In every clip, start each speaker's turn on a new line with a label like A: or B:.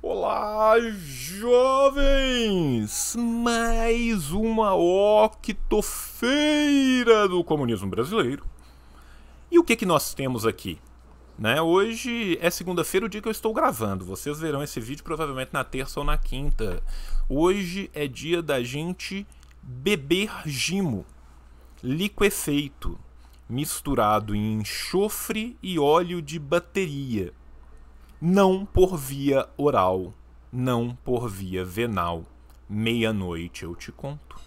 A: Olá, jovens! Mais uma octofeira do comunismo brasileiro. E o que nós temos aqui? Hoje é segunda-feira, o dia que eu estou gravando. Vocês verão esse vídeo provavelmente na terça ou na quinta. Hoje é dia da gente beber gimo, liquefeito, misturado em enxofre e óleo de bateria. Não por via oral, não por via venal. Meia-noite eu te conto.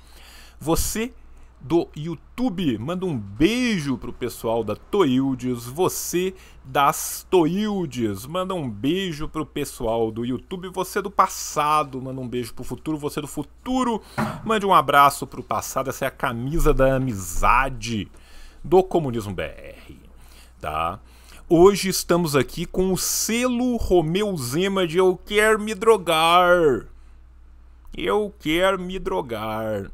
A: Você do YouTube, manda um beijo pro pessoal da Toildes. Você das Toildes, manda um beijo pro pessoal do YouTube. Você do passado, manda um beijo pro futuro. Você do futuro, mande um abraço pro passado. Essa é a camisa da amizade do Comunismo BR, tá? Hoje estamos aqui com o selo Romeu Zema de Eu Quero Me Drogar. Eu quero me drogar.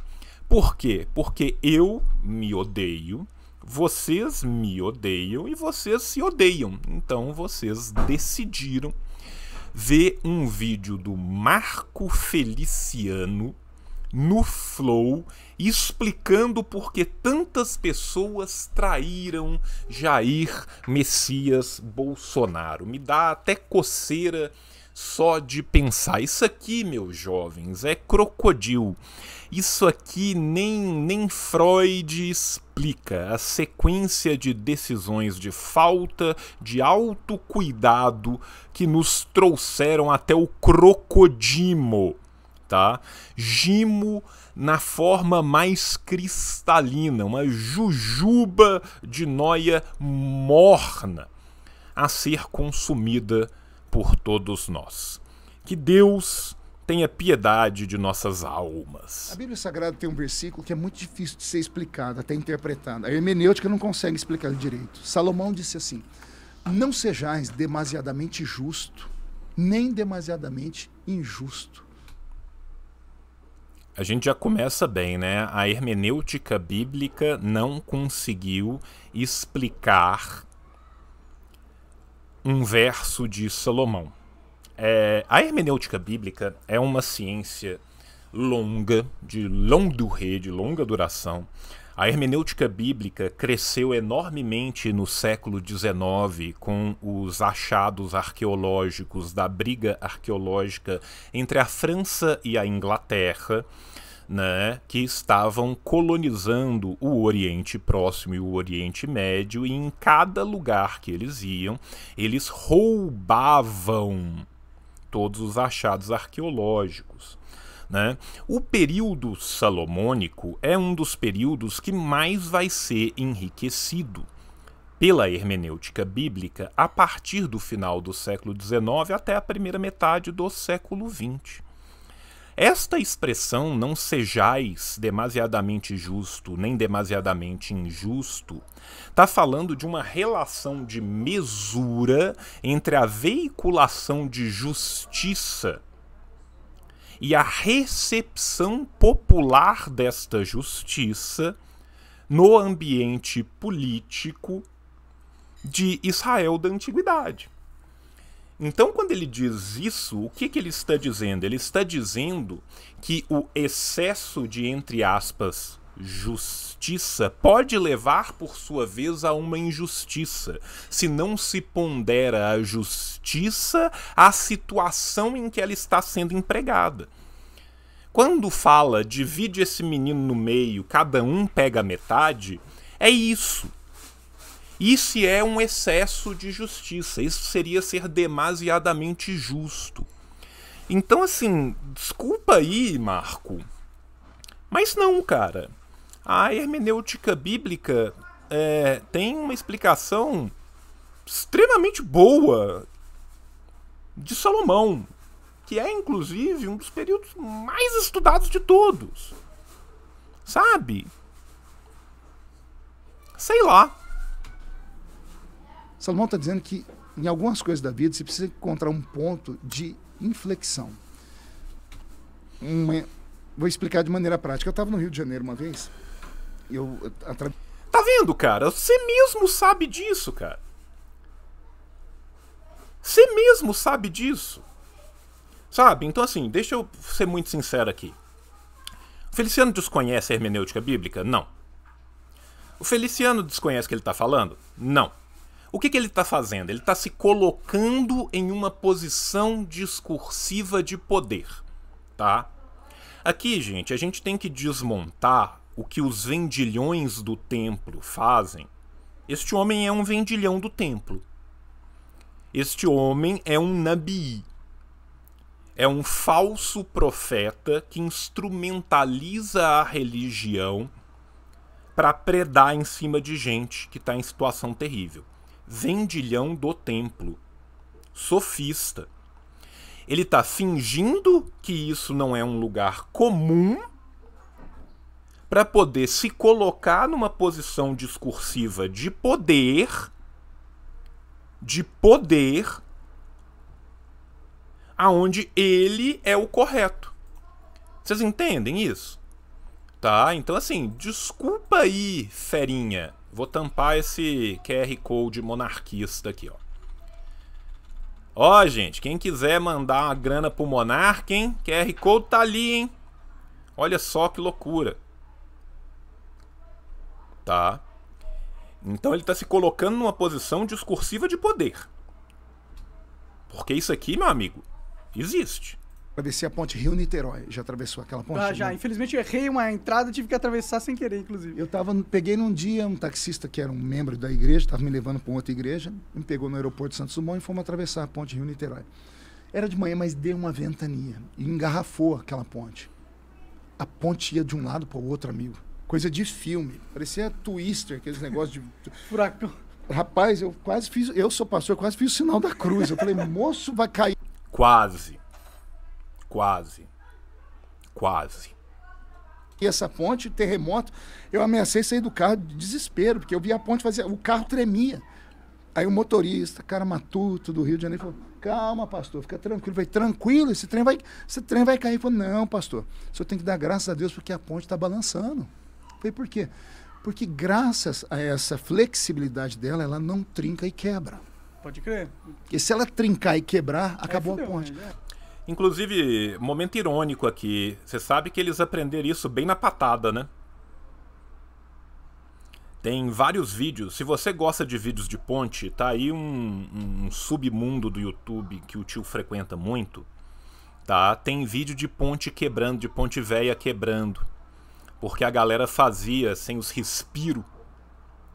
A: Por quê? Porque eu me odeio, vocês me odeiam e vocês se odeiam. Então vocês decidiram ver um vídeo do Marco Feliciano no Flow, explicando por que tantas pessoas traíram Jair Messias Bolsonaro. Me dá até coceira só de pensar. Isso aqui, meus jovens, é crocodilo. Isso aqui nem Freud explica. A sequência de decisões de falta de autocuidado que nos trouxeram até o crocodilo. Tá? Gimo na forma mais cristalina, uma jujuba de noia morna a ser consumida por todos nós. Que Deus tenha piedade de nossas almas.
B: A Bíblia Sagrada tem um versículo que é muito difícil de ser explicado, até interpretado. A hermenêutica não consegue explicar direito. Salomão disse assim: não sejais demasiadamente justo, nem demasiadamente injusto.
A: A gente já começa bem, né? A hermenêutica bíblica não conseguiu explicar um verso de Salomão. A hermenêutica bíblica é uma ciência longa, de longa duração. A hermenêutica bíblica cresceu enormemente no século XIX com os achados arqueológicos da briga arqueológica entre a França e a Inglaterra, né, que estavam colonizando o Oriente Próximo e o Oriente Médio, e em cada lugar que eles iam, eles roubavam todos os achados arqueológicos. Né? O período salomônico é um dos períodos que mais vai ser enriquecido pela hermenêutica bíblica a partir do final do século XIX até a primeira metade do século XX. Esta expressão, não sejais demasiadamente justo nem demasiadamente injusto, está falando de uma relação de mesura entre a veiculação de justiça e a recepção popular desta justiça no ambiente político de Israel da Antiguidade. Então, quando ele diz isso, o que ele está dizendo? Ele está dizendo que o excesso de, entre aspas, justiça pode levar, por sua vez, a uma injustiça, se não se pondera a justiça à situação em que ela está sendo empregada. Quando fala divide esse menino no meio, cada um pega metade, é isso. Isso é um excesso de justiça. Isso seria ser demasiadamente justo. Então, assim, desculpa aí, Marco, mas não, cara. A hermenêutica bíblica tem uma explicação extremamente boa de Salomão, que é, inclusive, um dos períodos mais estudados de todos. Sabe? Sei lá.
B: Salomão está dizendo que em algumas coisas da vida você precisa encontrar um ponto de inflexão. Vou explicar de maneira prática. Eu estava no Rio de Janeiro uma vez.
A: Tá vendo, cara? Você mesmo sabe disso, cara. Você mesmo sabe disso. Sabe? Então, assim, deixa eu ser muito sincero aqui. O Feliciano desconhece a hermenêutica bíblica? Não. O Feliciano desconhece o que ele está falando? Não. O que ele está fazendo? Ele está se colocando em uma posição discursiva de poder, tá? Aqui, gente, a gente tem que desmontar o que os vendilhões do templo fazem. Este homem é um vendilhão do templo. Este homem é um nabi. É um falso profeta que instrumentaliza a religião para predar em cima de gente que está em situação terrível. Vendilhão do templo. Sofista. Ele está fingindo que isso não é um lugar comum para poder se colocar numa posição discursiva de poder, aonde ele é o correto. Vocês entendem isso? Tá? Então, assim, desculpa aí, ferinha. Vou tampar esse QR Code monarquista aqui, ó. Ó, gente, quem quiser mandar uma grana pro monarca, hein? QR Code tá ali, hein? Olha só que loucura. Tá? Então ele tá se colocando numa posição discursiva de poder. Porque isso aqui, meu amigo, existe.
B: Atravessei a ponte Rio-Niterói. Já atravessou aquela ponte?
C: Ah, já.
B: Né?
C: Infelizmente eu errei uma entrada e tive que atravessar sem querer, inclusive.
B: Peguei num dia um taxista que era um membro da igreja, estava me levando para outra igreja, me pegou no aeroporto de Santos Dumont e fomos atravessar a ponte Rio-Niterói. Era de manhã, mas deu uma ventania e engarrafou aquela ponte. A ponte ia de um lado para o outro, amigo. Coisa de filme. Parecia Twister, aqueles negócios de...
C: Furacão.
B: Rapaz, eu sou pastor, quase fiz o sinal da cruz. Eu falei, moço, vai cair.
A: Quase.
B: E essa ponte, terremoto, eu ameacei sair do carro de desespero, porque eu vi a ponte fazer, o carro tremia. Aí o motorista, cara matuto do Rio de Janeiro, falou, calma, pastor, fica tranquilo. Eu falei, tranquilo, esse trem vai cair. Ele falou, não, pastor, o senhor tem que dar graças a Deus porque a ponte está balançando. Eu falei, por quê? Porque graças a essa flexibilidade dela, ela não trinca e quebra.
C: Pode crer.
B: Porque se ela trincar e quebrar, acabou a ponte.
A: Inclusive, momento irônico aqui. Você sabe que eles aprenderam isso bem na patada, né? Tem vários vídeos. Se você gosta de vídeos de ponte, tá aí um submundo do YouTube que o tio frequenta muito. Tá? Tem vídeo de ponte quebrando, de ponte velha quebrando. Porque a galera fazia sem os respiros.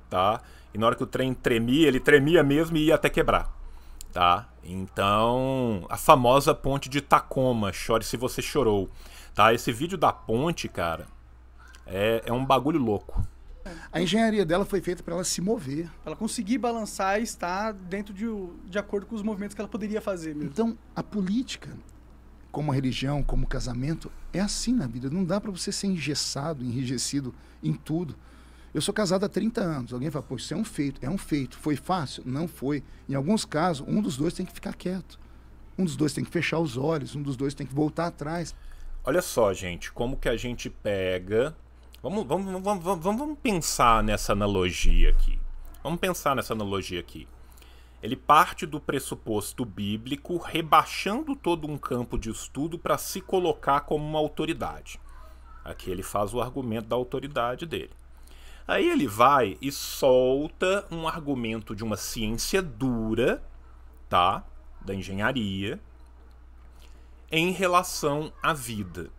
A: Tá? E na hora que o trem tremia, ele tremia mesmo e ia até quebrar. Tá? Então, a famosa ponte de Tacoma, chore se você chorou. Tá? Esse vídeo da ponte, cara, é um bagulho louco.
B: A engenharia dela foi feita para ela se mover.
C: Pra ela conseguir balançar e estar dentro de acordo com os movimentos que ela poderia fazer mesmo.
B: Então, a política, como a religião, como o casamento, é assim na vida. Não dá para você ser engessado, enrijecido em tudo. Eu sou casado há 30 anos. Alguém fala, pô, isso é um feito. É um feito. Foi fácil? Não foi. Em alguns casos, um dos dois tem que ficar quieto. Um dos dois tem que fechar os olhos. Um dos dois tem que voltar atrás.
A: Olha só, gente, como que a gente pega... Vamos pensar nessa analogia aqui. Ele parte do pressuposto bíblico, rebaixando todo um campo de estudo para se colocar como uma autoridade. Aqui ele faz o argumento da autoridade dele. Aí ele vai e solta um argumento de uma ciência dura, tá? Da engenharia, em relação à vida.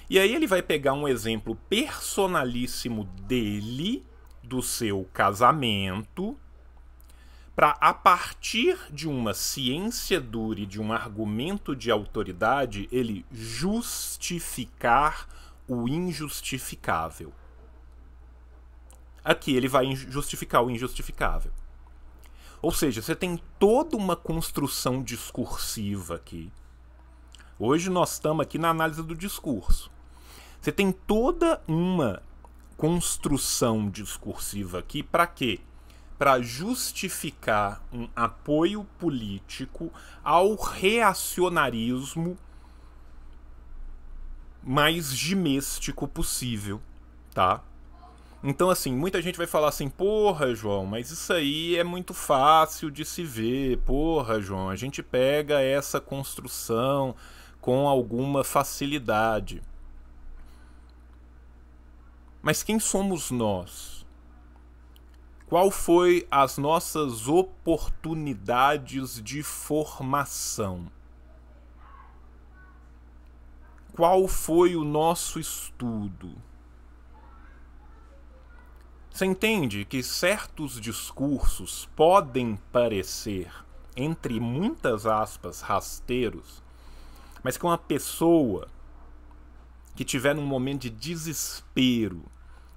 A: E aí ele vai pegar um exemplo personalíssimo dele, do seu casamento, para, a partir de uma ciência dura e de um argumento de autoridade, ele justificar o injustificável. Aqui ele vai justificar o injustificável. Ou seja, você tem toda uma construção discursiva aqui. Hoje nós estamos aqui na análise do discurso. Você tem toda uma construção discursiva aqui para quê? Para justificar um apoio político ao reacionarismo mais gimêstico possível, tá? Então, assim, muita gente vai falar assim, porra, João, mas isso aí é muito fácil de se ver. Porra, João, a gente pega essa construção com alguma facilidade. Mas quem somos nós? Qual foi as nossas oportunidades de formação? Qual foi o nosso estudo? Você entende que certos discursos podem parecer, entre muitas aspas, rasteiros, mas que uma pessoa que tiver num momento de desespero,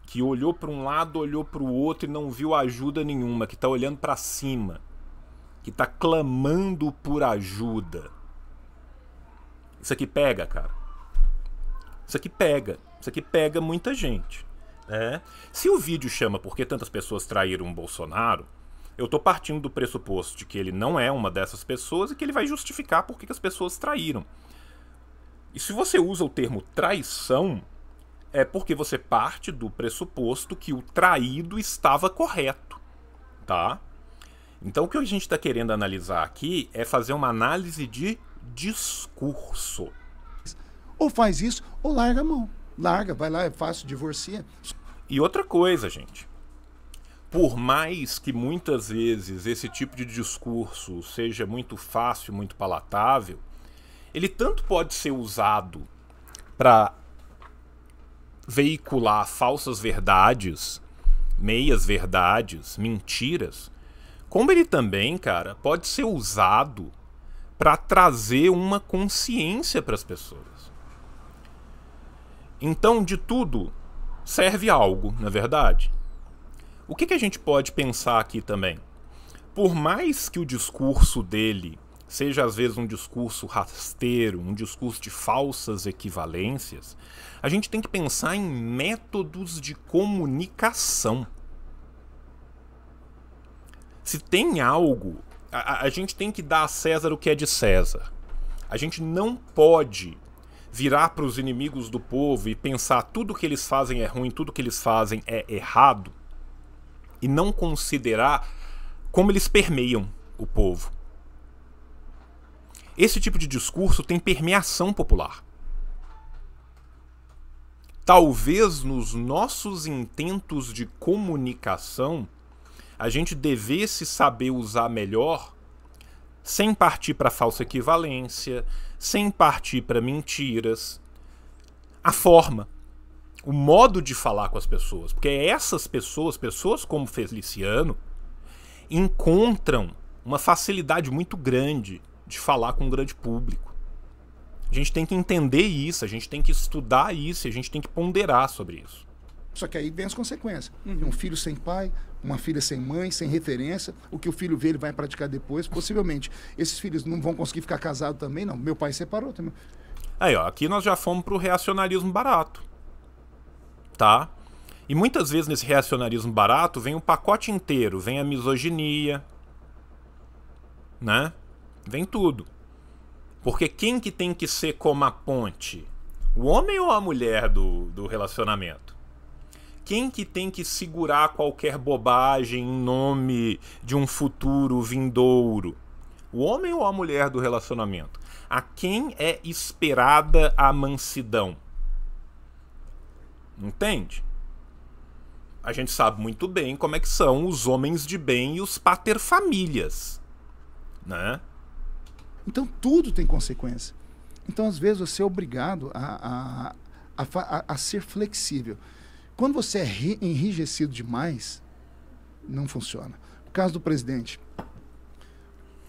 A: que olhou para um lado, olhou para o outro e não viu ajuda nenhuma, que está olhando para cima, que está clamando por ajuda. Isso aqui pega, cara. Isso aqui pega. Isso aqui pega muita gente. Se o vídeo chama Por que tantas pessoas traíram o Bolsonaro, eu tô partindo do pressuposto de que ele não é uma dessas pessoas e que ele vai justificar por que as pessoas traíram. E se você usa o termo traição, é porque você parte do pressuposto que o traído estava correto, tá? Então o que a gente está querendo analisar aqui é fazer uma análise de discurso.
B: Ou faz isso, ou larga a mão. Larga, vai lá, é fácil, divorcia.
A: E outra coisa, gente. Por mais que muitas vezes esse tipo de discurso seja muito fácil, muito palatável, ele tanto pode ser usado para veicular falsas verdades, meias verdades, mentiras, como ele também, cara, pode ser usado para trazer uma consciência para as pessoas. Então, de tudo, serve algo, na verdade. O que a gente pode pensar aqui também? Por mais que o discurso dele seja às vezes um discurso rasteiro, um discurso de falsas equivalências, a gente tem que pensar em métodos de comunicação. Se tem algo, a gente tem que dar a César o que é de César. A gente não pode virar para os inimigos do povo e pensar tudo que eles fazem é ruim, tudo que eles fazem é errado, e não considerar como eles permeiam o povo. Esse tipo de discurso tem permeação popular. Talvez nos nossos intentos de comunicação a gente devesse saber usar melhor, sem partir para falsa equivalência, sem partir para mentiras, a forma, o modo de falar com as pessoas. Porque essas pessoas, pessoas como Feliciano, encontram uma facilidade muito grande de falar com um grande público. A gente tem que entender isso, a gente tem que estudar isso, a gente tem que ponderar sobre isso.
B: Só que aí vem as consequências. Um filho sem pai, uma filha sem mãe, sem referência. O que o filho vê, ele vai praticar depois. Possivelmente, esses filhos não vão conseguir ficar casados também, não. Meu pai separou também.
A: Aí, ó, aqui nós já fomos pro reacionarismo barato. Tá? E muitas vezes nesse reacionarismo barato vem o pacote inteiro. Vem a misoginia, né? Vem tudo. Porque quem que tem que ser como a ponte? O homem ou a mulher do relacionamento? Quem que tem que segurar qualquer bobagem em nome de um futuro vindouro? O homem ou a mulher do relacionamento? A quem é esperada a mansidão? Entende? A gente sabe muito bem como é que são os homens de bem e os paterfamílias, né?
B: Então tudo tem consequência. Então às vezes você é obrigado a ser flexível. Quando você é enrijecido demais, não funciona. O caso do presidente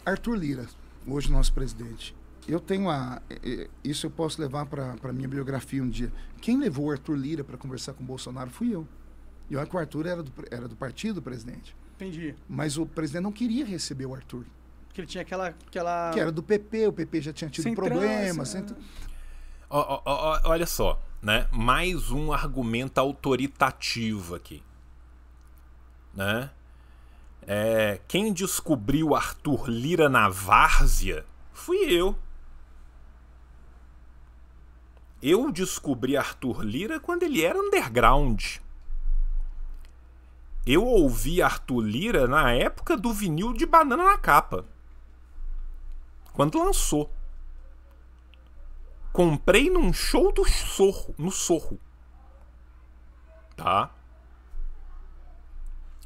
B: Arthur Lira, hoje nosso presidente. Eu tenho isso eu posso levar para a minha biografia um dia. Quem levou o Arthur Lira para conversar com o Bolsonaro fui eu. E olha que o Arthur era do partido do presidente.
C: Entendi.
B: Mas o presidente não queria receber o Arthur.
C: Porque ele tinha aquela...
B: Que era do PP, o PP já tinha tido problemas.
A: Olha só, né? Mais um argumento autoritativo aqui, né? Quem descobriu Arthur Lira na várzea fui eu. Eu descobri Arthur Lira quando ele era underground. Eu ouvi Arthur Lira na época do vinil de Banana na Capa. Quando lançou. Comprei num show do Sorro, no Sorro. Tá?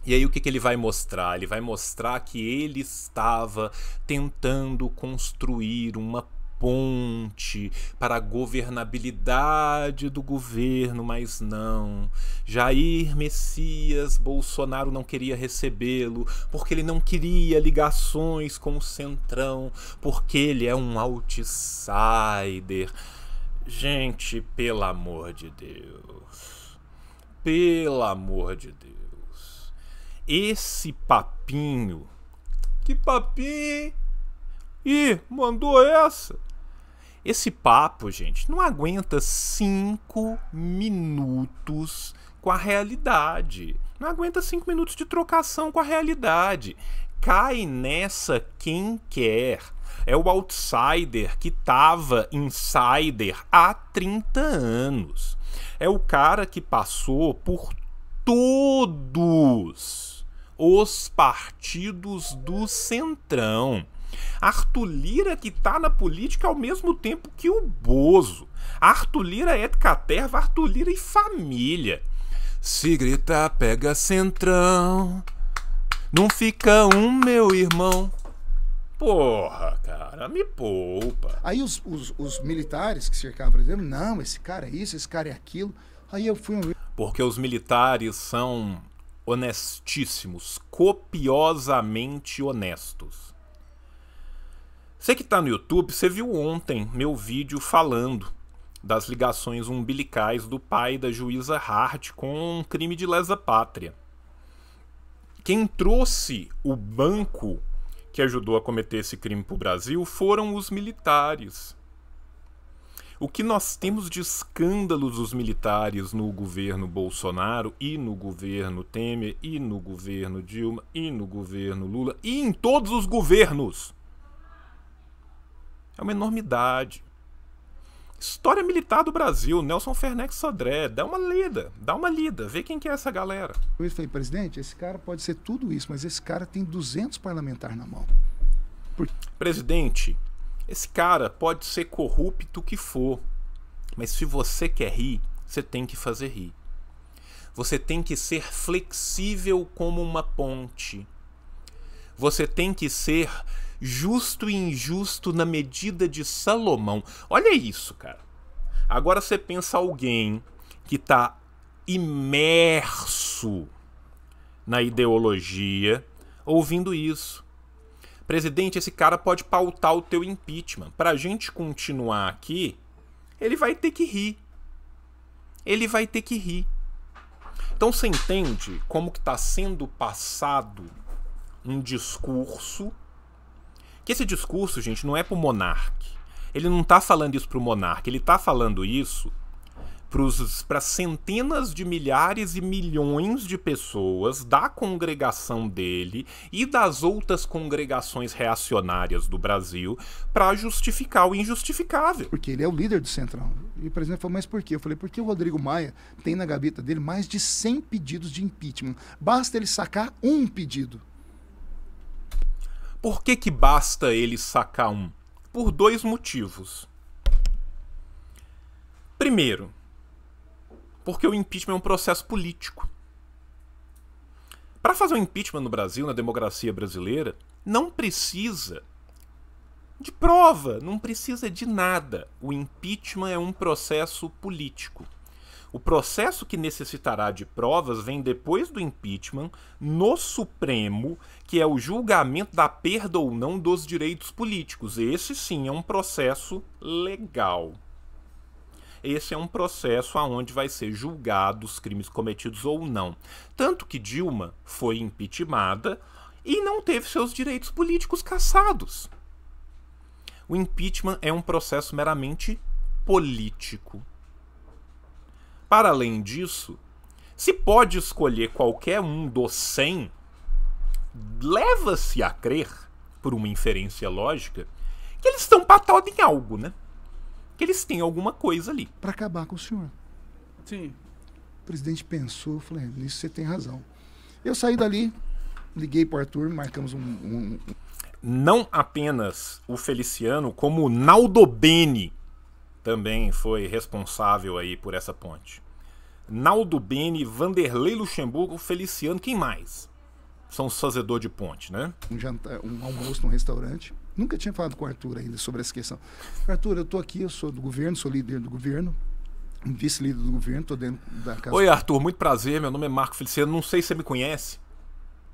A: E aí o que ele vai mostrar? Ele vai mostrar que ele estava tentando construir uma ponte para a governabilidade do governo, mas não. Jair Messias Bolsonaro não queria recebê-lo, porque ele não queria ligações com o Centrão, porque ele é um outsider. Gente, pelo amor de Deus. Pelo amor de Deus. Esse papinho. Que papinho? Ih, mandou essa. Esse papo, gente, não aguenta 5 minutos com a realidade. Não aguenta 5 minutos de trocação com a realidade. Cai nessa quem quer. É o outsider que tava insider há 30 anos. É o cara que passou por todos os partidos do Centrão. Arthur Lira que tá na política ao mesmo tempo que o Bozo. Arthur Lira é de caterva, Arthur Lira e família. Se gritar, pega Centrão. Não fica um, meu irmão. Porra, cara, me poupa.
B: Aí os militares que cercavam, por exemplo, não, esse cara é isso, esse cara é aquilo. Aí eu fui...
A: Porque os militares são honestíssimos, copiosamente honestos. Você que tá no YouTube, você viu ontem meu vídeo falando das ligações umbilicais do pai da juíza Hart com um crime de lesa pátria. Quem trouxe o banco que ajudou a cometer esse crime para o Brasil foram os militares. O que nós temos de escândalos dos militares no governo Bolsonaro e no governo Temer e no governo Dilma e no governo Lula e em todos os governos. É uma enormidade. História militar do Brasil, Nelson Fernandes Sodré, dá uma lida, vê quem que é essa galera.
B: Eu falei, presidente, esse cara pode ser tudo isso, mas esse cara tem 200 parlamentares na mão.
A: Presidente, esse cara pode ser corrupto que for, mas se você quer rir, você tem que fazer rir. Você tem que ser flexível como uma ponte. Você tem que ser justo e injusto na medida de Salomão. Olha isso, cara. Agora você pensa alguém que está imerso na ideologia ouvindo isso. Presidente, esse cara pode pautar o teu impeachment. Pra gente continuar aqui, ele vai ter que rir. Ele vai ter que rir. Então você entende como que está sendo passado um discurso, que esse discurso, gente, não é pro monarca. Ele não tá falando isso pro monarca, ele tá falando isso para centenas de milhares e milhões de pessoas da congregação dele e das outras congregações reacionárias do Brasil para justificar o injustificável.
B: Porque ele é o líder do Centrão. E o presidente falou, mas por quê? Eu falei, porque o Rodrigo Maia tem na gaveta dele mais de 100 pedidos de impeachment. Basta ele sacar um pedido.
A: Por que basta ele sacar um? Por 2 motivos. Primeiro, porque o impeachment é um processo político. Para fazer um impeachment no Brasil, na democracia brasileira, não precisa de prova, não precisa de nada. O impeachment é um processo político. O processo que necessitará de provas vem depois do impeachment no Supremo, que é o julgamento da perda ou não dos direitos políticos. Esse sim é um processo legal. Esse é um processo onde vai ser julgado os crimes cometidos ou não. Tanto que Dilma foi impeachmentada e não teve seus direitos políticos cassados. O impeachment é um processo meramente político. Para além disso, se pode escolher qualquer um dos 100, leva-se a crer, por uma inferência lógica, que eles estão patados em algo, né? Que eles têm alguma coisa ali.
B: Para acabar com o senhor.
C: Sim.
B: O presidente pensou, eu falei, nisso você tem razão. Eu saí dali, liguei para o Arthur, marcamos Não
A: apenas o Feliciano, como o Naldo Bene também foi responsável aí por essa ponte. Naldo Bene, Vanderlei Luxemburgo, Feliciano, quem mais? São os fazedores de ponte, né?
B: Um almoço num restaurante. Nunca tinha falado com o Arthur ainda sobre essa questão. Arthur, eu tô aqui, eu sou do governo, sou líder do governo, vice-líder do governo, tô dentro da casa.
A: Oi, Arthur, muito prazer, meu nome é Marco Feliciano, não sei se você me conhece.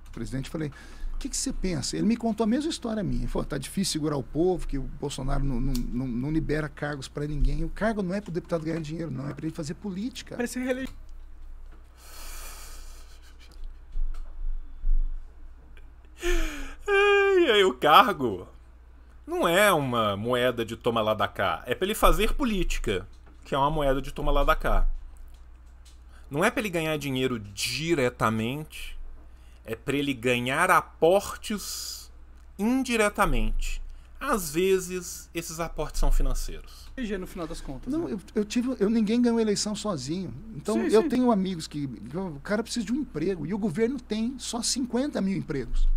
B: O presidente, falei, o que você pensa? Ele me contou a mesma história minha. Ele falou, tá difícil segurar o povo, que o Bolsonaro não libera cargos para ninguém. O cargo não é para o deputado ganhar dinheiro, não, é para ele fazer política.
C: Parece reeleger.
A: E aí, o cargo não é uma moeda de toma lá da cá, é para ele fazer política, que é uma moeda de toma lá da cá. Não é para ele ganhar dinheiro diretamente, é para ele ganhar aportes indiretamente. Às vezes, esses aportes são financeiros.
C: No final das contas.
B: Não,
C: né?
B: ninguém ganhou eleição sozinho. Então,
C: Sim,
B: eu
C: sim.
B: tenho amigos que o cara precisa de um emprego e o governo tem só 50 mil empregos.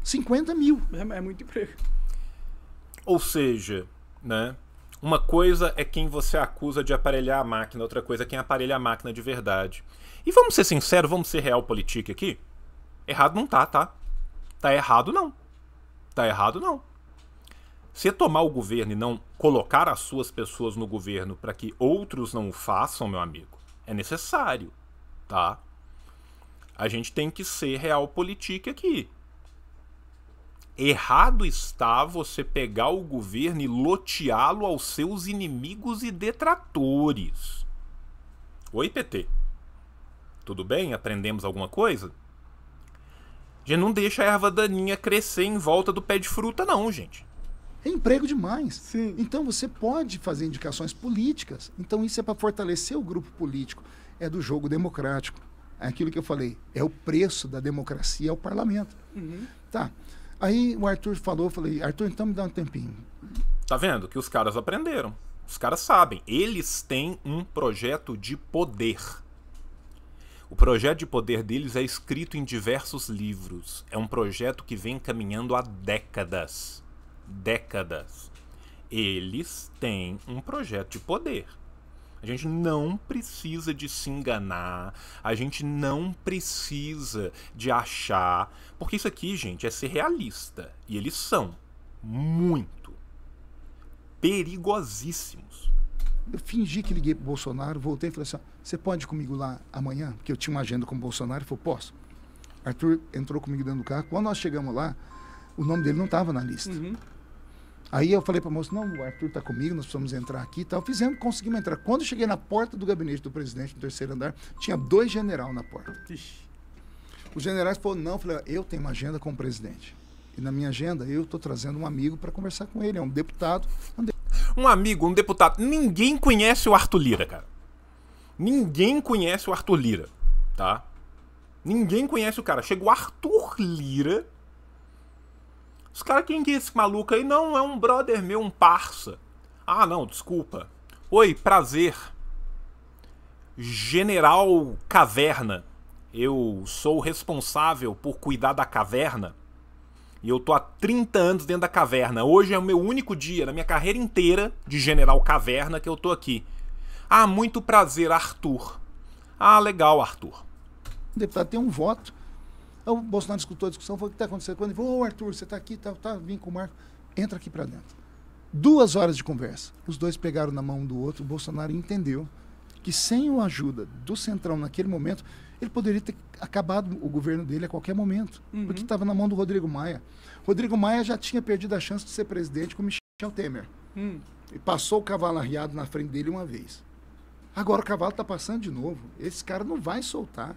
B: 50 mil.
C: É muito emprego.
A: Ou seja, né, uma coisa é quem você acusa de aparelhar a máquina, outra coisa é quem aparelha a máquina de verdade. E vamos ser sinceros, vamos ser realpolitik aqui? Errado não tá, tá? Tá errado não. Tá errado não. Se tomar o governo e não colocar as suas pessoas no governo para que outros não o façam, meu amigo, é necessário, tá? A gente tem que ser realpolitik aqui. Errado está você pegar o governo e loteá-lo aos seus inimigos e detratores. Oi, PT. Tudo bem? Aprendemos alguma coisa? Já não deixa a erva daninha crescer em volta do pé de fruta, não, gente.
B: É emprego demais.
C: Sim.
B: Então você pode fazer indicações políticas. Então isso é para fortalecer o grupo político. É do jogo democrático. É aquilo que eu falei. É o preço da democracia, é o parlamento.
C: Uhum.
B: Tá. Aí o Arthur falou, eu falei, Arthur, então me dá um tempinho.
A: Tá vendo? Que os caras aprenderam. Os caras sabem. Eles têm um projeto de poder. O projeto de poder deles é escrito em diversos livros. É um projeto que vem caminhando há décadas. Décadas. Eles têm um projeto de poder. A gente não precisa de se enganar, a gente não precisa de achar, porque isso aqui, gente, é ser realista. E eles são muito perigosíssimos.
B: Eu fingi que liguei pro Bolsonaro, voltei e falei assim, ó, você pode ir comigo lá amanhã? Porque eu tinha uma agenda com o Bolsonaro, ele falou, posso. Arthur entrou comigo dentro do carro, quando nós chegamos lá, o nome dele não estava na lista.
C: Uhum.
B: Aí eu falei para a moça, não, o Arthur está comigo, nós precisamos entrar aqui e tal. Conseguimos entrar. Quando eu cheguei na porta do gabinete do presidente, no terceiro andar, tinha 2 generais na porta.
C: Ixi.
B: Os generais falaram, não, eu falei, eu tenho uma agenda com o presidente. E na minha agenda, eu estou trazendo um amigo para conversar com ele, é um deputado.
A: Um amigo, um deputado. Ninguém conhece o Arthur Lira, cara. Ninguém conhece o Arthur Lira, tá? Ninguém conhece o cara. Chega o Arthur Lira... Os caras, quem que é esse maluco aí? Não, é um brother meu, um parça. Ah, não, desculpa. Oi, prazer. General Caverna. Eu sou responsável por cuidar da caverna. E eu tô há 30 anos dentro da caverna. Hoje é o meu único dia, na minha carreira inteira de General Caverna, que eu tô aqui. Ah, muito prazer, Arthur. Ah, legal, Arthur.
B: O deputado tem um voto. Aí o Bolsonaro escutou a discussão, falou, o que está acontecendo? Quando ele falou, ô Arthur, você está aqui, tá, vim com o Marco, entra aqui para dentro. 2 horas de conversa. Os dois pegaram na mão um do outro, o Bolsonaro entendeu que sem a ajuda do Centrão naquele momento, ele poderia ter acabado o governo dele a qualquer momento, porque estava na mão do Rodrigo Maia. Rodrigo Maia já tinha perdido a chance de ser presidente com Michel Temer. E passou o cavalo arriado na frente dele uma vez. Agora o cavalo está passando de novo. Esse cara não vai soltar.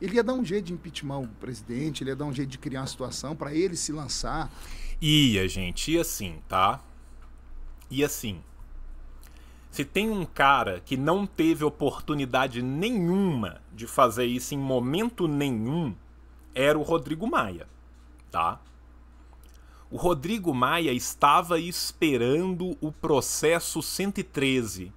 B: Ele ia dar um jeito de impeachment o presidente, ele ia dar um jeito de criar uma situação para ele se lançar.
A: Ia, gente, ia assim, tá? E assim, se tem um cara que não teve oportunidade nenhuma de fazer isso em momento nenhum, era o Rodrigo Maia, tá? O Rodrigo Maia estava esperando o processo 113,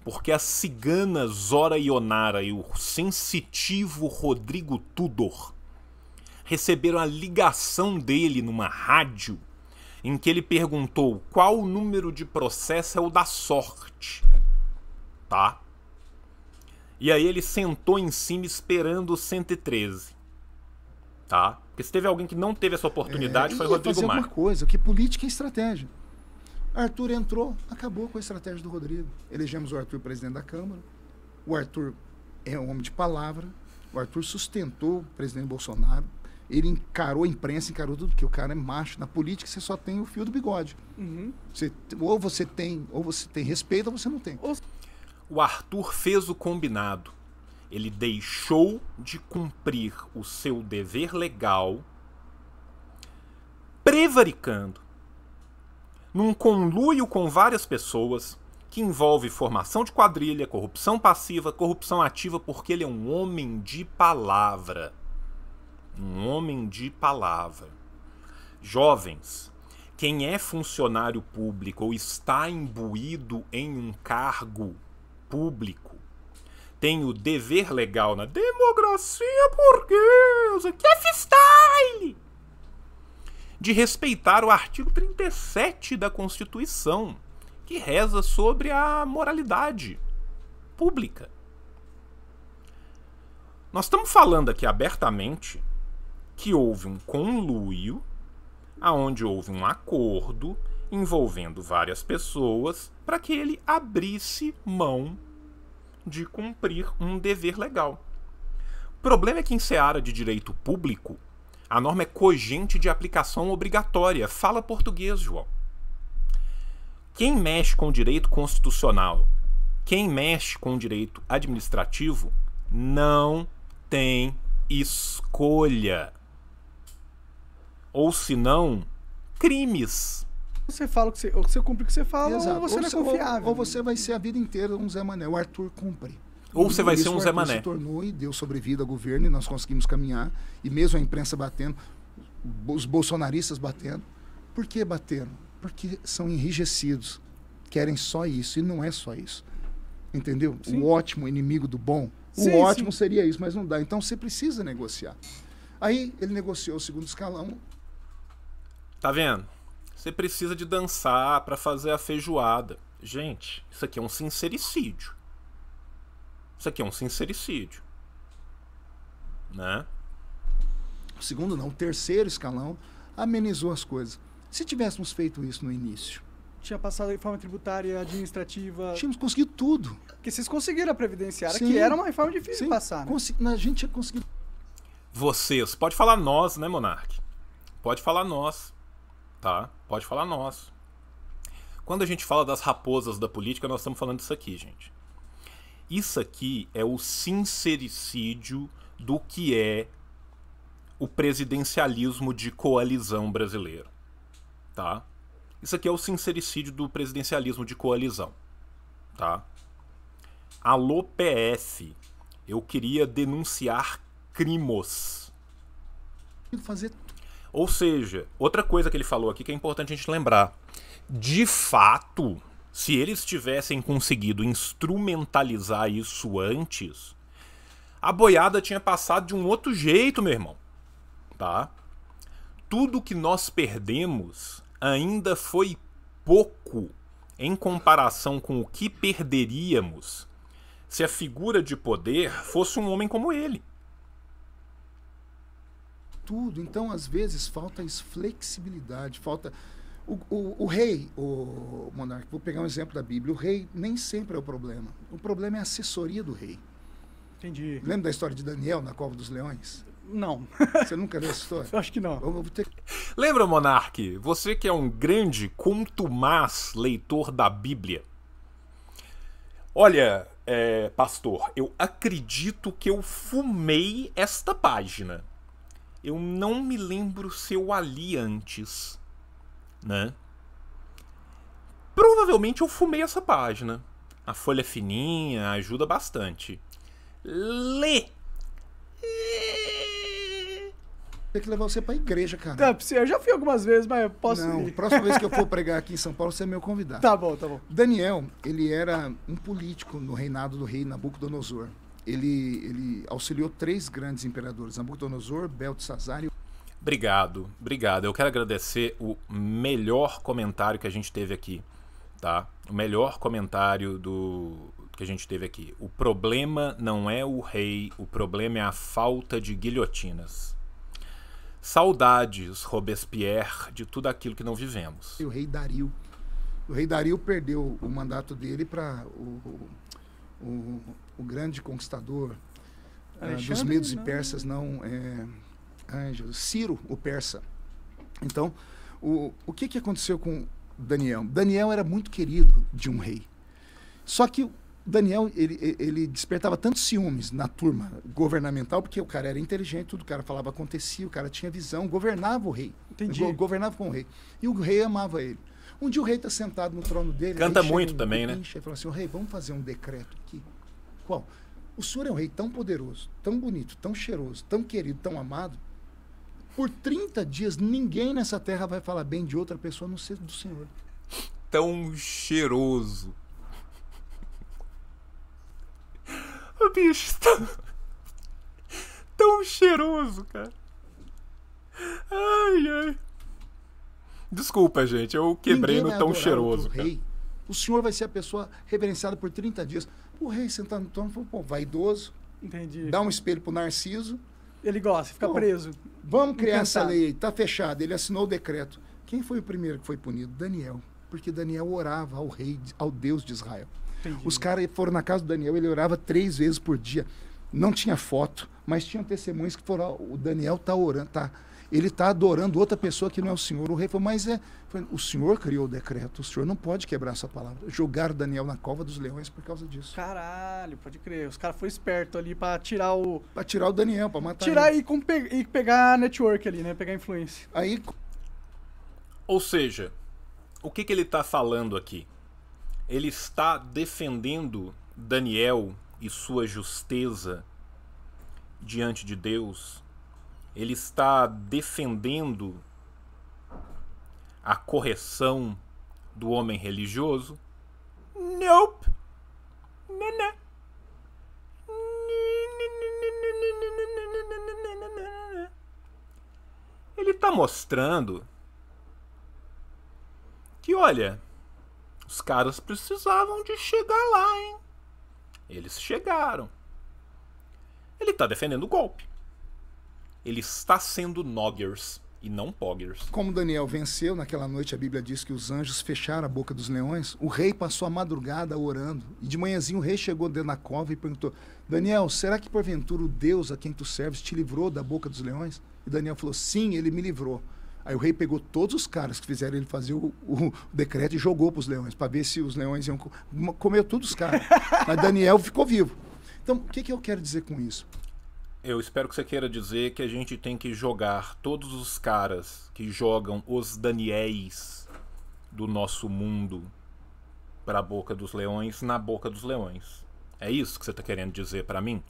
A: porque a cigana Zora Ionara e o sensitivo Rodrigo Tudor receberam a ligação dele numa rádio em que ele perguntou qual o número de processo é o da sorte, tá? E aí ele sentou em cima esperando o 113, tá? Porque se teve alguém que não teve essa oportunidade foi Rodrigo
B: fazer
A: Maia.
B: alguma coisa, que política é estratégia. Arthur entrou, acabou com a estratégia do Rodrigo. Elegemos o Arthur presidente da Câmara. O Arthur é um homem de palavra. O Arthur sustentou o presidente Bolsonaro. Ele encarou a imprensa, encarou tudo, porque o cara é macho. Na política você só tem o fio do bigode. Ou você tem respeito ou você não tem.
A: O Arthur fez o combinado. Ele deixou de cumprir o seu dever legal, prevaricando, num conluio com várias pessoas, que envolve formação de quadrilha, corrupção passiva, corrupção ativa, porque ele é um homem de palavra. Um homem de palavra. Jovens, quem é funcionário público ou está imbuído em um cargo público tem o dever legal na democracia burguesa, que é freestyle, de respeitar o artigo 37 da Constituição, que reza sobre a moralidade pública. Nós estamos falando aqui abertamente que houve um conluio, aonde houve um acordo envolvendo várias pessoas para que ele abrisse mão de cumprir um dever legal. O problema é que em seara de direito público, a norma é cogente de aplicação obrigatória. Fala português, João. Quem mexe com o direito constitucional, quem mexe com o direito administrativo, não tem escolha. Ou senão, crimes.
C: Você fala que ou você cumpre o que você fala,
B: Exato.
C: ou você não é confiável.
B: Ou você vai ser a vida inteira um Zé Mané. O Arthur cumpre.
A: Ou você vai ser um Zé
B: Mané.
A: Mané.
B: Se tornou e deu sobrevida ao governo e nós conseguimos caminhar. E mesmo a imprensa batendo, os bolsonaristas batendo. Por que batendo? Porque são enrijecidos. Querem só isso. E não é só isso. Entendeu?
C: Sim.
B: O ótimo inimigo do bom.
C: Sim,
B: o ótimo
C: sim.
B: seria isso, mas não dá. Então você precisa negociar. Aí ele negociou o segundo escalão.
A: Tá vendo? Você precisa de dançar para fazer a feijoada. Gente, isso aqui é um sincericídio. Isso aqui é um sincericídio. Né?
B: O segundo não, o terceiro escalão amenizou as coisas. Se tivéssemos feito isso no início,
C: Tinha passado a reforma tributária, administrativa.
B: tínhamos conseguido tudo.
C: Porque vocês conseguiram a previdenciária,
B: Sim.
C: que era uma reforma difícil
B: Sim,
C: de passar. Né?
B: A gente tinha conseguido.
A: Vocês, pode falar nós, né, Monark? Pode falar nós, tá? Pode falar nós. Quando a gente fala das raposas da política, nós estamos falando disso aqui, gente. Isso aqui é o sincericídio do que é o presidencialismo de coalizão brasileiro, tá? Isso aqui é o sincericídio do presidencialismo de coalizão, tá? Alô, PF, eu queria denunciar crimos.
B: fazer
A: Ou seja, outra coisa que ele falou aqui que é importante a gente lembrar. De fato, se eles tivessem conseguido instrumentalizar isso antes, a boiada tinha passado de um outro jeito, meu irmão. Tá? Tudo que nós perdemos ainda foi pouco em comparação com o que perderíamos se a figura de poder fosse um homem como ele.
B: tudo. Então, às vezes, falta flexibilidade, falta... O rei, o monarca, vou pegar um exemplo da Bíblia, o rei nem sempre é o problema. O problema é a assessoria do rei.
C: Entendi.
B: Lembra da história de Daniel na Cova dos Leões?
C: Não.
B: Você nunca leu essa história?
C: Eu acho que não.
B: Eu vou ter...
A: Lembra, Monark? Você que é um grande, contumaz leitor da Bíblia. Olha, pastor, eu acredito que eu fumei esta página. Eu não me lembro se eu a li antes, né? Provavelmente eu fumei essa página. A folha é fininha, ajuda bastante. Lê!
B: Tem que levar você pra igreja, cara.
C: Tá, eu já fui algumas vezes, mas eu posso
B: Não,
C: ir.
B: próxima vez que eu for pregar aqui em São Paulo, você é meu convidado.
C: Tá bom, tá bom.
B: Daniel, ele era um político no reinado do rei Nabucodonosor. Ele auxiliou 3 grandes imperadores, Nabucodonosor, Beltesazar e...
A: Obrigado, obrigado. Eu quero agradecer o melhor comentário que a gente teve aqui, tá? O melhor comentário que a gente teve aqui. O problema não é o rei, o problema é a falta de guilhotinas. Saudades, Robespierre, de tudo aquilo que não vivemos.
B: E o rei Dario. O rei Dario perdeu o mandato dele para o grande conquistador dos medos e persas, Ciro, o persa. Então, o que aconteceu com Daniel? Daniel era muito querido de um rei. Só que Daniel, ele despertava tantos ciúmes na turma governamental, porque o cara era inteligente, tudo o cara falava acontecia, o cara tinha visão, governava o rei.
C: Entendi.
B: Governava com o rei. E o rei amava ele. Um dia o rei está sentado no trono dele.
A: Canta muito também, né?
B: E falou assim, rei, vamos fazer um decreto aqui. Qual? O senhor é um rei tão poderoso, tão bonito, tão cheiroso, tão querido, tão amado. Por 30 dias, ninguém nessa terra vai falar bem de outra pessoa, a não ser do senhor.
A: Tão cheiroso. O bicho tão cheiroso, cara. Ai, ai. Desculpa, gente, eu quebrei no tão cheiroso.
B: Rei. O senhor vai ser a pessoa reverenciada por 30 dias. O rei sentado no trono falou, pô, vaidoso.
C: Entendi.
B: Dá um espelho pro Narciso.
C: Ele gosta, fica preso.
B: Vamos criar essa lei, tá fechado. Ele assinou o decreto. Quem foi o primeiro que foi punido? Daniel. Porque Daniel orava ao rei, ao Deus de Israel.
C: Entendi.
B: Os caras foram na casa do Daniel, ele orava 3 vezes por dia. Não tinha foto, mas tinham testemunhos que foram, o Daniel tá orando, ele tá adorando outra pessoa que não é o Senhor. O rei falou, mas o Senhor criou o decreto, o Senhor não pode quebrar essa palavra. Jogaram Daniel na cova dos leões por causa disso.
C: Caralho, pode crer. Os caras foram espertos ali pra tirar o...
B: Pra tirar o Daniel, pra matar
C: tirar
B: ele.
C: e pegar a network ali, né? Pegar a influência.
B: Aí...
A: Ou seja, o que ele está falando aqui? Ele está defendendo Daniel e sua justeza diante de Deus. Ele está defendendo a correção do homem religioso? Nope. Não. Ele está mostrando que, olha, os caras precisavam de chegar lá, hein? Eles chegaram. Ele está defendendo o golpe. Ele está sendo Noggers e não Poggers.
B: Como Daniel venceu, naquela noite a Bíblia diz que os anjos fecharam a boca dos leões, o rei passou a madrugada orando. E de manhãzinho o rei chegou dentro da cova e perguntou, Daniel, será que porventura o Deus a quem tu serves te livrou da boca dos leões? E Daniel falou, sim, ele me livrou. Aí o rei pegou todos os caras que fizeram ele fazer o decreto e jogou para os leões, para ver se os leões iam comer todos os caras. Mas Daniel ficou vivo. Então, o que eu quero dizer com isso?
A: Eu espero que você queira dizer que a gente tem que jogar todos os caras que jogam os Daniéis do nosso mundo para a boca dos leões na boca dos leões. É isso que você está querendo dizer para mim?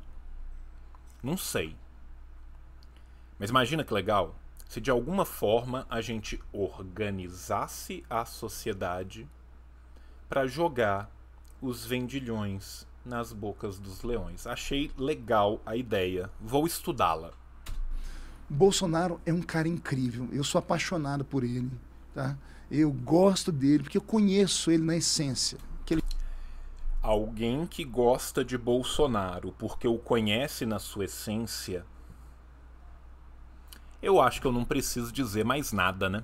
A: Não sei. Mas imagina que legal se de alguma forma a gente organizasse a sociedade para jogar os vendilhões nas bocas dos leões. Achei legal a ideia. Vou estudá-la.
B: Bolsonaro é um cara incrível. Eu sou apaixonado por ele. Tá? Eu gosto dele porque eu conheço ele na essência.
A: Alguém que gosta de Bolsonaro porque o conhece na sua essência, eu acho que eu não preciso dizer mais nada, né?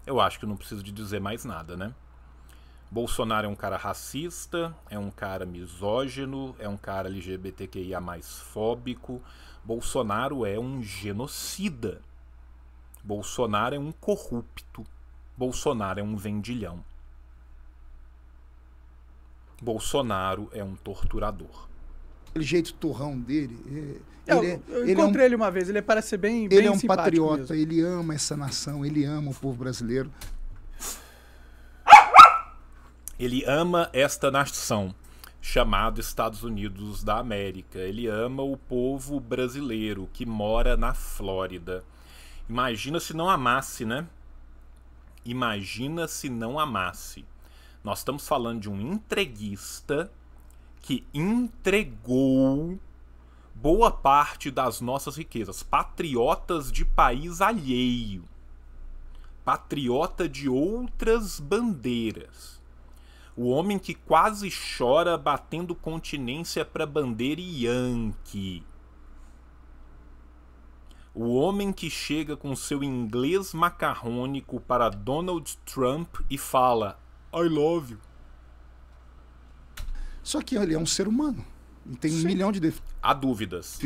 A: Eu acho que eu não preciso de dizer mais nada, né? Bolsonaro é um cara racista, é um cara misógino, é um cara LGBTQIA+, fóbico. Bolsonaro é um genocida. Bolsonaro é um corrupto. Bolsonaro é um vendilhão. Bolsonaro é um torturador.
B: Aquele jeito torrão dele...
C: Eu encontrei ele uma vez, ele parece ser bem
B: Ele é um
C: simpático
B: patriota,
C: mesmo.
B: ele ama essa nação, ele ama o povo brasileiro.
A: Ele ama esta nação, chamada Estados Unidos da América. Ele ama o povo brasileiro que mora na Flórida. Imagina se não amasse, né? Imagina se não amasse. Nós estamos falando de um entreguista que entregou boa parte das nossas riquezas. Patriotas de país alheio. Patriota de outras bandeiras. O homem que quase chora batendo continência para bandeira Yankee. O homem que chega com seu inglês macarrônico para Donald Trump e fala I love you.
B: Só que ele é um ser humano. E tem um milhão de defeitos.
A: Há dúvidas.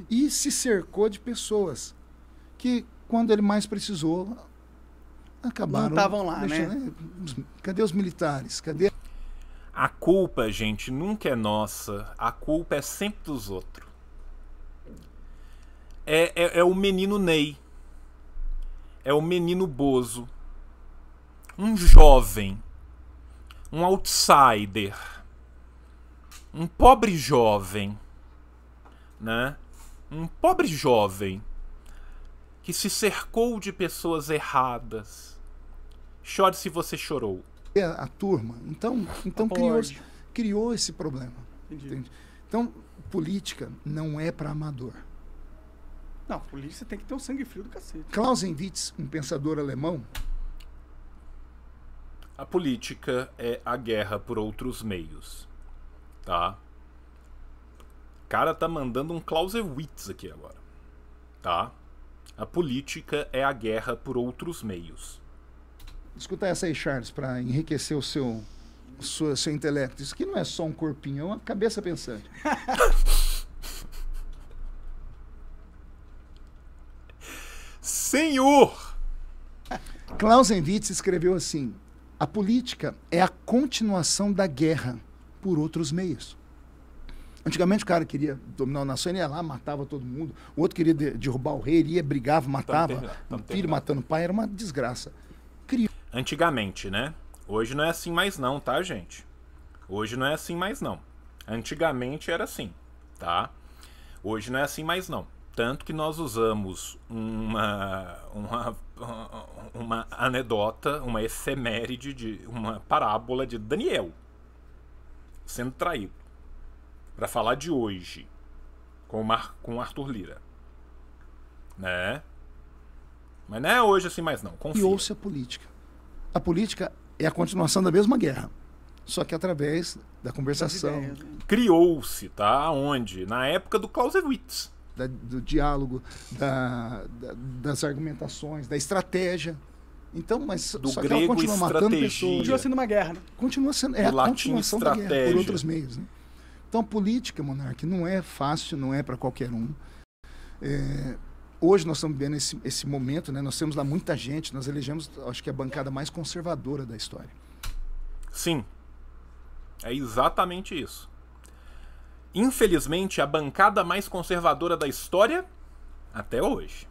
B: E se cercou de pessoas que, quando ele mais precisou, acabaram...
C: Não estavam lá, né?
B: Cadê os militares? Cadê...
A: A culpa, gente, nunca é nossa. A culpa é sempre dos outros. É o menino Ney. É o menino Bozo. Um jovem. Um outsider. Um pobre jovem. Né? Um pobre jovem que se cercou de pessoas erradas. Chore se você chorou.
B: A turma. Então criou esse problema. Entende? Então, política não é para amador.
C: Não, política tem que ter um sangue frio do cacete.
B: Clausewitz, um pensador alemão.
A: A política é a guerra por outros meios. Tá? O cara tá mandando um Clausewitz aqui agora. Tá? A política é a guerra por outros meios.
B: Escuta essa aí, Charles, para enriquecer o seu intelecto. Isso aqui não é só um corpinho, é uma cabeça pensante.
A: Senhor!
B: Clausewitz escreveu assim: a política é a continuação da guerra por outros meios. Antigamente o cara queria dominar a nação, ele ia lá, matava todo mundo. O outro queria derrubar o rei, ele ia, brigava, matava. O filho matando o pai, era uma desgraça.
A: Antigamente, né? Hoje não é assim mais não, tá, gente? Hoje não é assim mais não. Antigamente era assim, tá? Hoje não é assim mais não. Tanto que nós usamos uma anedota, uma efeméride, uma parábola de Daniel sendo traído para falar de hoje com Arthur Lira, né? Mas não é hoje assim mais não. Confia.
B: Criou-se a política. A política é a continuação da mesma guerra, só que através da conversação.
A: Criou-se, tá? Onde? Na época do Clausewitz.
B: Do diálogo, das argumentações, da estratégia. Então, mas
A: do
B: só
A: grego,
B: que ela continua matando pessoas.
C: Continua sendo uma guerra, né?
B: Continua sendo, é
A: do
B: a
A: latim
B: continuação da
A: estratégia.
B: guerra, por outros meios. Né? Então, política, Monark, não é fácil, não é para qualquer um. Hoje nós estamos vivendo esse momento, né? Nós temos lá muita gente, nós elegemos, acho que a bancada mais conservadora da história.
A: Sim, é exatamente isso. Infelizmente, a bancada mais conservadora da história até hoje.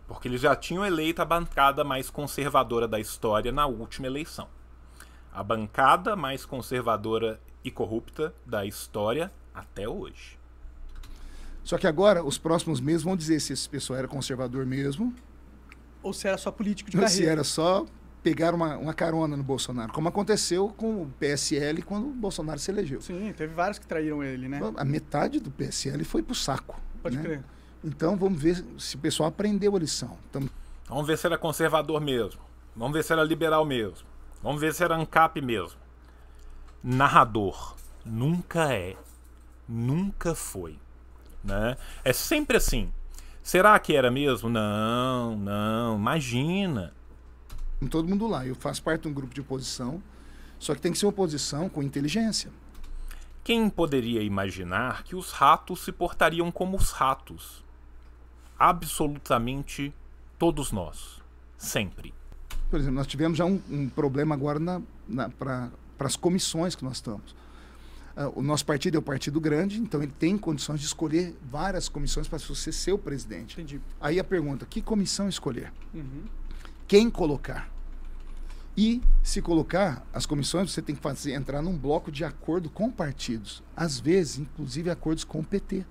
A: Porque eles já tinham eleito a bancada mais conservadora da história na última eleição. A bancada mais conservadora e corrupta da história até hoje.
B: Só que agora, os próximos meses vão dizer se esse pessoal era conservador mesmo.
C: Ou se era só político de
B: ou
C: carreira.
B: se era só pegar uma carona no Bolsonaro. Como aconteceu com o PSL quando o Bolsonaro se elegeu.
C: Sim, teve vários que traíram ele, né?
B: A metade do PSL foi pro saco.
C: Pode
B: né?
C: crer.
B: Então vamos ver se o pessoal aprendeu a lição.
A: Vamos ver se era conservador mesmo. Vamos ver se era liberal mesmo. Vamos ver se era ANCAP mesmo. Narrador. Nunca é. Nunca foi. Né? É sempre assim. Será que era mesmo? Não, imagina.
B: Todo mundo lá. Eu faço parte de um grupo de oposição, só que tem que ser oposição com inteligência.
A: Quem poderia imaginar que os ratos se portariam como os ratos? Absolutamente todos nós. Sempre.
B: Por exemplo, nós tivemos já um problema agora para as comissões que nós estamos. O nosso partido é o partido grande, então ele tem condições de escolher várias comissões para você ser o presidente.
C: Entendi.
B: Aí a pergunta, que comissão escolher?
C: Uhum.
B: Quem colocar? E se colocar, as comissões você tem que entrar num bloco de acordo com partidos. Às vezes, inclusive, acordos com o PT.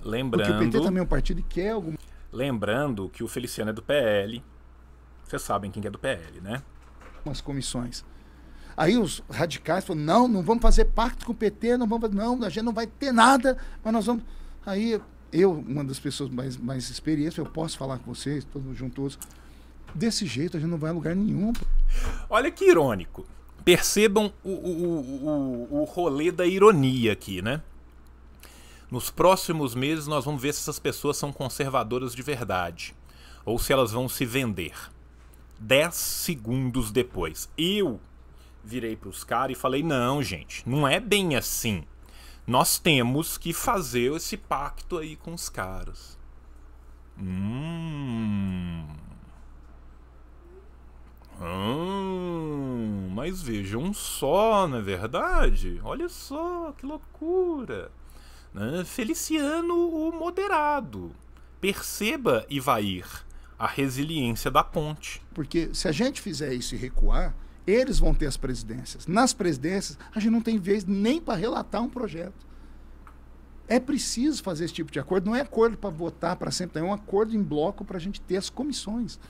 A: Lembrando,
B: porque o PT também é um partido que quer algum...
A: Lembrando que o Feliciano é do PL. Vocês sabem quem é do PL, né?
B: Umas comissões. Aí os radicais falaram, não vamos fazer pacto com o PT, não, a gente não vai ter nada, mas nós vamos... Aí uma das pessoas mais experientes, eu posso falar com vocês, todos juntos. Desse jeito a gente não vai a lugar nenhum.
A: Olha que irônico. Percebam o rolê da ironia aqui, né? Nos próximos meses nós vamos ver se essas pessoas são conservadoras de verdade ou se elas vão se vender. 10 segundos depois, eu virei pros caras e falei, não, gente, não é bem assim. Nós temos que fazer esse pacto aí com os caras. Mas vejam só, não é verdade? Olha só, que loucura. Feliciano o moderado. Perceba, Ivair, a resiliência da ponte.
B: Porque se a gente fizer isso e recuar, eles vão ter as presidências. Nas presidências, a gente não tem vez nem para relatar um projeto. É preciso fazer esse tipo de acordo. Não é acordo para votar para sempre, é um acordo em bloco para a gente ter as comissões.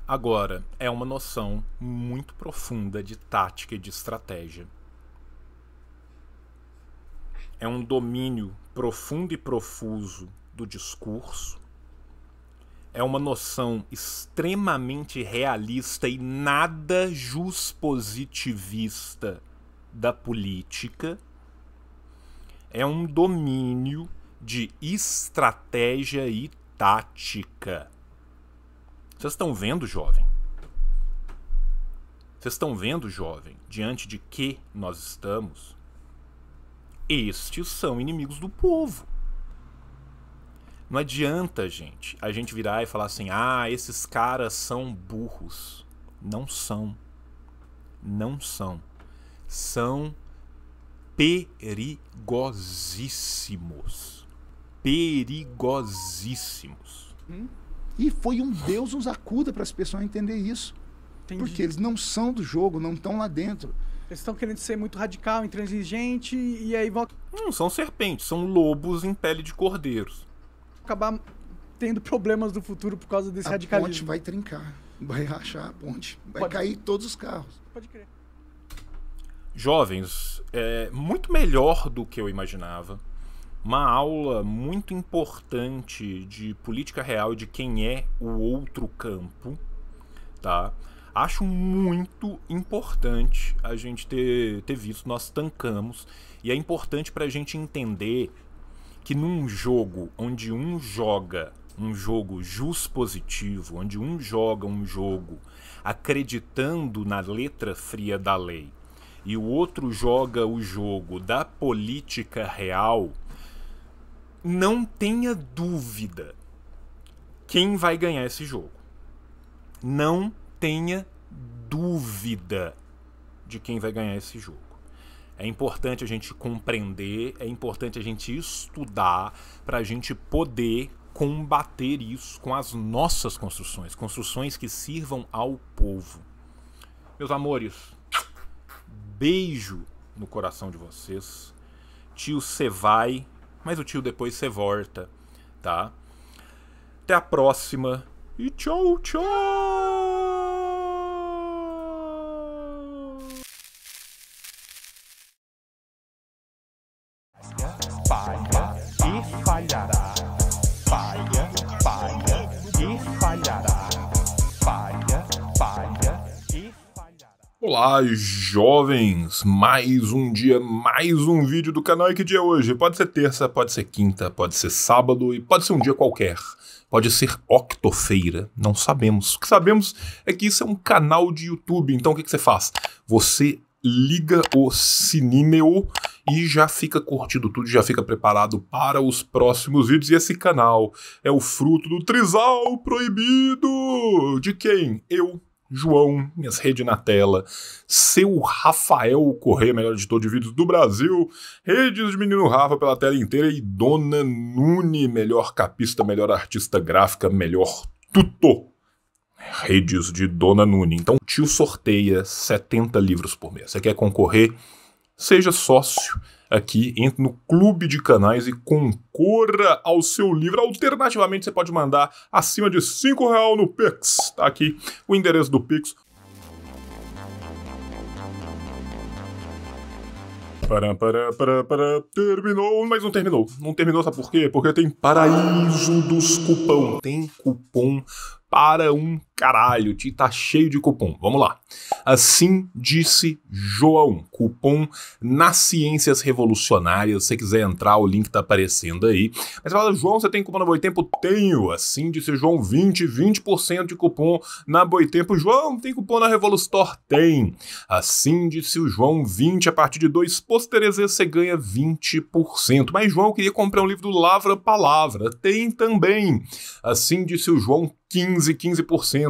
A: Agora, é uma noção muito profunda de tática e de estratégia. É um domínio profundo e profuso do discurso. É uma noção extremamente realista e nada juspositivista da política. É um domínio de estratégia e tática. Vocês estão vendo, jovem? Vocês estão vendo, jovem, diante de que nós estamos? Estes são inimigos do povo. Não adianta, a gente virar e falar assim, esses caras são burros. Não são. Não são. São perigosíssimos. Perigosíssimos.
B: E foi um Deus nos acuda para as pessoas entenderem isso.
C: Entendi.
B: Porque eles não são do jogo, não estão lá dentro.
C: Eles estão querendo ser muito radical, intransigente, e aí vão
A: Não são serpentes, são lobos em pele de cordeiros.
C: acabar tendo problemas no futuro por causa desse
B: A
C: radicalismo.
B: ponte vai trincar, vai rachar a ponte, vai
C: Pode-
B: cair todos os carros.
C: Pode crer.
A: Jovens, é muito melhor do que eu imaginava. Uma aula muito importante de política real e de quem é o outro campo, tá? Acho muito importante a gente ter visto, nós tancamos, e é importante pra gente entender que num jogo onde um joga um jogo juspositivo, onde um joga um jogo acreditando na letra fria da lei e o outro joga o jogo da política real, não tenha dúvida quem vai ganhar esse jogo. Não tenha dúvida de quem vai ganhar esse jogo. É importante a gente compreender, é importante a gente estudar para a gente poder combater isso com as nossas construções, construções que sirvam ao povo. Meus amores, beijo no coração de vocês. Tio, cê vai, mas o tio depois cê volta, tá? Até a próxima e tchau, tchau!
D: Falha e falhará. Falha, falha e falhará. Falha, falha e falhará.
A: Olá, jovens! Mais um dia, mais um vídeo do canal. E que dia é hoje? Pode ser terça, pode ser quinta, pode ser sábado e pode ser um dia qualquer. Pode ser octofeira, não sabemos. O que sabemos é que isso é um canal de YouTube. Então o que você faz? Você liga o sininho e já fica curtindo tudo, já fica preparado para os próximos vídeos. E esse canal é o fruto do trisal proibido. De quem? Eu, João, minhas redes na tela, seu Rafael Corrêa, melhor editor de vídeos do Brasil, redes de Menino Rafa pela tela inteira e Dona Nune, melhor capista, melhor artista gráfica, melhor tutor. Redes de Dona Nune. Então o tio sorteia 70 livros por mês. Você quer concorrer? Seja sócio aqui, entre no clube de canais e concorra ao seu livro. Alternativamente, você pode mandar acima de R$5 no Pix. Tá aqui o endereço do Pix. Terminou, mas não terminou. Não terminou, sabe por quê? Porque tem paraíso dos cupom. Tem cupom para um caralho, tá cheio de cupom. Vamos lá. Assim disse João, cupom nas Ciências Revolucionárias. Se você quiser entrar, o link tá aparecendo aí. Mas você fala, João, você tem cupom na Boitempo? Tenho. Assim disse João, 20% de cupom na Boitempo. João, tem cupom na Revolustore? Tem. Assim disse o João, 20, a partir de 2 pôsteres você ganha 20%. Mas João, eu queria comprar um livro do Lavra Palavra. Tem também. Assim disse o João, 15%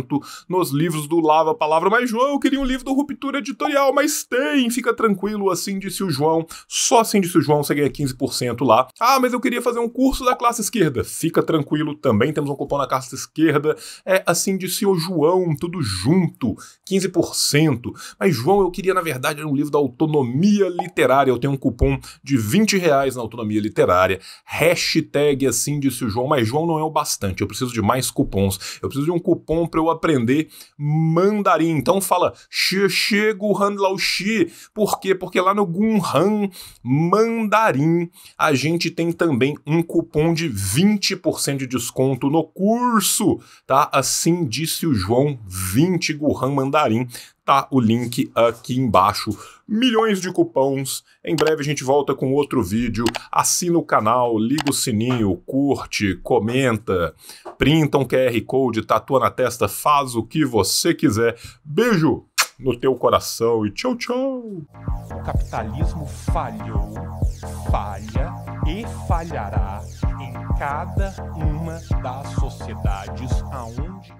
A: nos livros do Lava Palavra. Mas, João, eu queria um livro do Ruptura Editorial, mas tem, fica tranquilo, assim disse o João. Só assim disse o João, você ganha 15% lá. Ah, mas eu queria fazer um curso da classe esquerda. Fica tranquilo, também temos um cupom na classe esquerda. É, assim disse o João, tudo junto, 15%. Mas, João, eu queria, na verdade, um livro da autonomia literária. Eu tenho um cupom de R$20 na autonomia literária. Hashtag, assim disse o João. Mas, João, não é o bastante, eu preciso de mais cupons. Eu preciso de um cupom para eu aprender mandarim. Então fala Xie Guhan Lao Xi. Por quê? Porque lá no Gunhan Mandarim a gente tem também um cupom de 20% de desconto no curso, tá? Assim disse o João, 20 Guhan Mandarim. Tá o link aqui embaixo. Milhões de cupons. Em breve a gente volta com outro vídeo. Assina o canal, liga o sininho, curte, comenta, printa um QR Code, tatua na testa, faz o que você quiser. Beijo no teu coração e tchau, tchau.
D: O capitalismo falhou, falha e falhará em cada uma das sociedades aonde